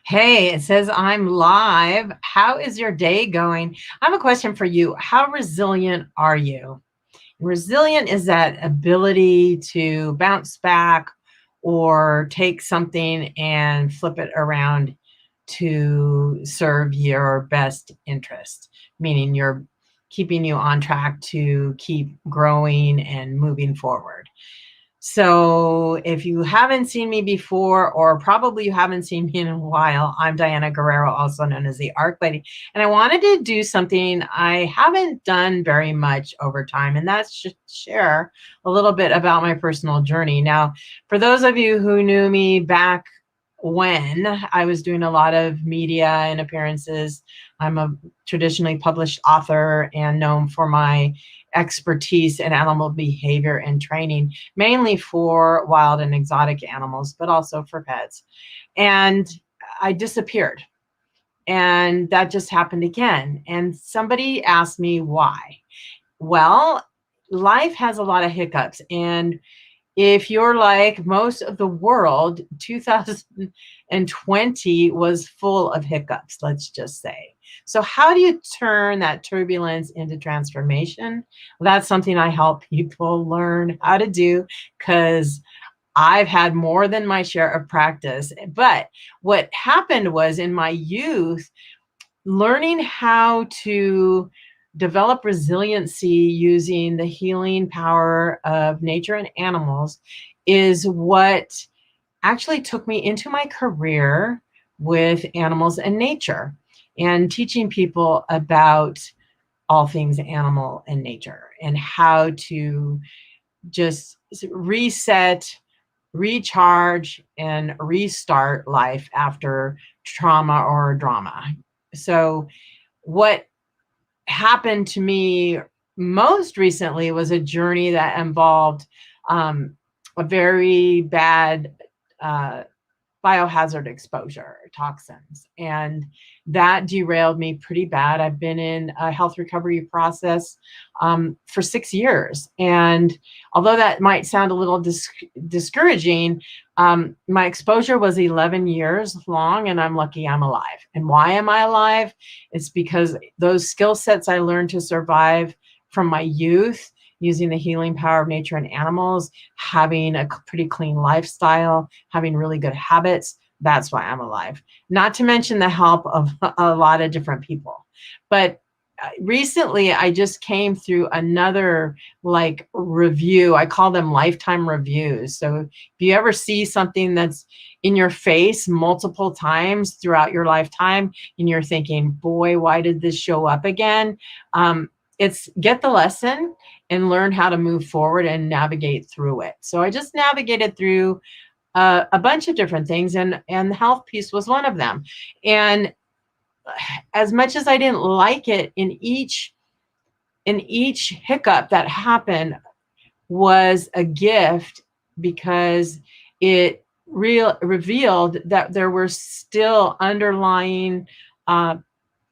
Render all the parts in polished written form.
Hey, it says I'm live. How is your day going? I have a question for you. How resilient are you? Resilient is that ability to bounce back or take something and flip it around to serve your best interest, meaning you're keeping you on track to keep growing and moving forward. So, if you haven't seen me before, or probably you haven't seen me in a while, I'm Diana Guerrero, also known as the ARKlady. And I wanted to do something I haven't done very much over time, and that's just share a little bit about my personal journey. Now, for those of you who knew me back when I was doing a lot of media and appearances, I'm a traditionally published author and known for my expertise in animal behavior and training, mainly for wild and exotic animals, but also for pets. And I disappeared. And that just happened again. And somebody asked me why. Well, life has a lot of hiccups. And if you're like most of the world, 2020 was full of hiccups, let's just say. So, how do you turn that turbulence into transformation? Well, that's something I help people learn how to do because I've had more than my share of practice. But what happened was in my youth, learning how to develop resiliency using the healing power of nature and animals is what actually took me into my career with animals and nature and teaching people about all things animal and nature and how to just reset, recharge, and restart life after trauma or drama. So, what happened to me most recently was a journey that involved a very bad uh, biohazard exposure, toxins, and that derailed me pretty bad. I've been in a health recovery process for 6 years, and although that might sound a little discouraging, my exposure was 11 years long, and I'm lucky I'm alive. And why am I alive? It's because those skill sets I learned to survive from my youth, using the healing power of nature and animals, having a pretty clean lifestyle, having really good habits. That's why I'm alive. Not to mention the help of a lot of different people. But recently, I just came through another like review. I call them lifetime reviews. So if you ever see something that's in your face multiple times throughout your lifetime and you're thinking, boy, why did this show up again? It's get the lesson and learn how to move forward and navigate through it. So I just navigated through a bunch of different things, and the health piece was one of them. And as much as I didn't like it, in each hiccup that happened was a gift because it revealed that there were still underlying uh,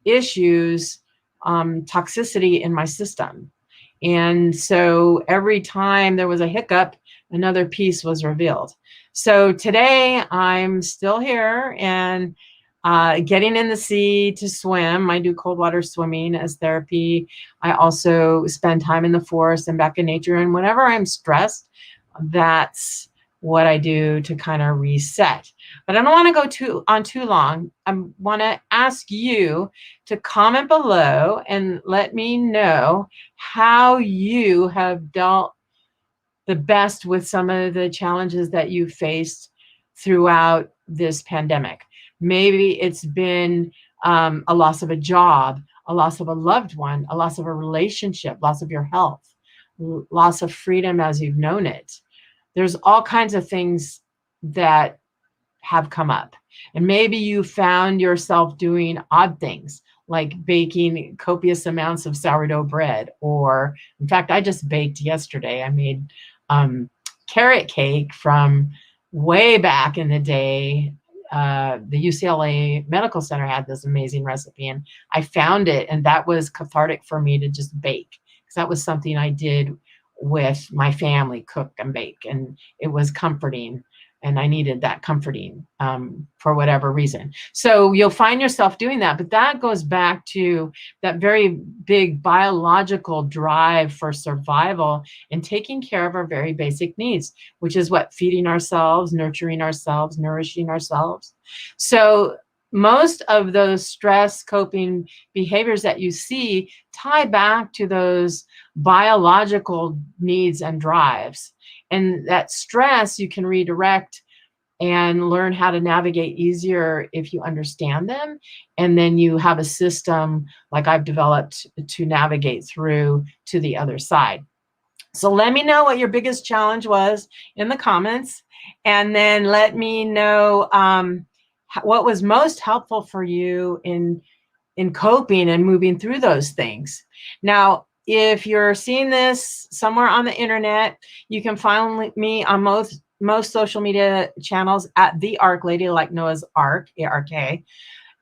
issues, toxicity in my system. And so every time there was a hiccup, another piece was revealed. So today I'm still here and getting in the sea to swim. I do cold water swimming as therapy. I also spend time in the forest and back in nature. And whenever I'm stressed, that's what I do to kind of reset. But I don't want to go too long. I want to ask you to comment below and let me know how you have dealt the best with some of the challenges that you faced throughout this pandemic. Maybe it's been a loss of a job, a loss of a loved one, a loss of a relationship, loss of your health, loss of freedom as you've known it. There's all kinds of things that have come up. And maybe you found yourself doing odd things like baking copious amounts of sourdough bread. Or, in fact, I just baked yesterday. I made carrot cake from way back in the day. The UCLA Medical Center had this amazing recipe, and I found it, and that was cathartic for me to just bake because that was something I did with my family, cook and bake, and it was comforting. and I needed that comforting for whatever reason. So you'll find yourself doing that, but that goes back to that very big biological drive for survival and taking care of our very basic needs, which is what? Feeding ourselves, nurturing ourselves, nourishing ourselves. So most of those stress coping behaviors that you see tie back to those biological needs and drives. And that stress you can redirect and learn how to navigate easier if you understand them. And then you have a system like I've developed to navigate through to the other side. So let me know what your biggest challenge was in the comments. And then let me know what was most helpful for you in coping and moving through those things. Now, if you're seeing this somewhere on the internet, you can find me on most social media channels at the ARKlady, like Noah's Ark, ARK.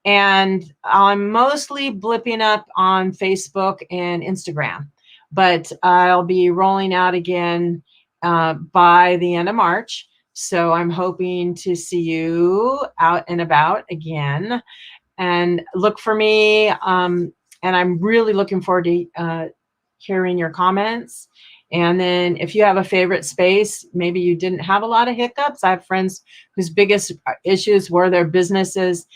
And I'm mostly blipping up on Facebook and Instagram, but I'll be rolling out again by the end of March. So I'm hoping to see you out and about again, and look for me. And I'm really looking forward to hearing your comments. And then if you have a favorite space, maybe you didn't have a lot of hiccups. I have friends whose biggest issues were their businesses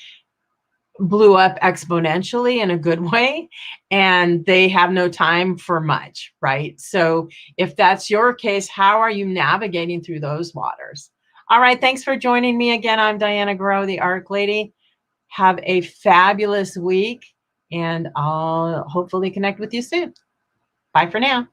blew up exponentially in a good way, and they have no time for much, right? So if that's your case, how are you navigating through those waters? All right, thanks for joining me again. I'm Diana Grow, the ARKlady. Have a fabulous week, and I'll hopefully connect with you soon. Bye for now.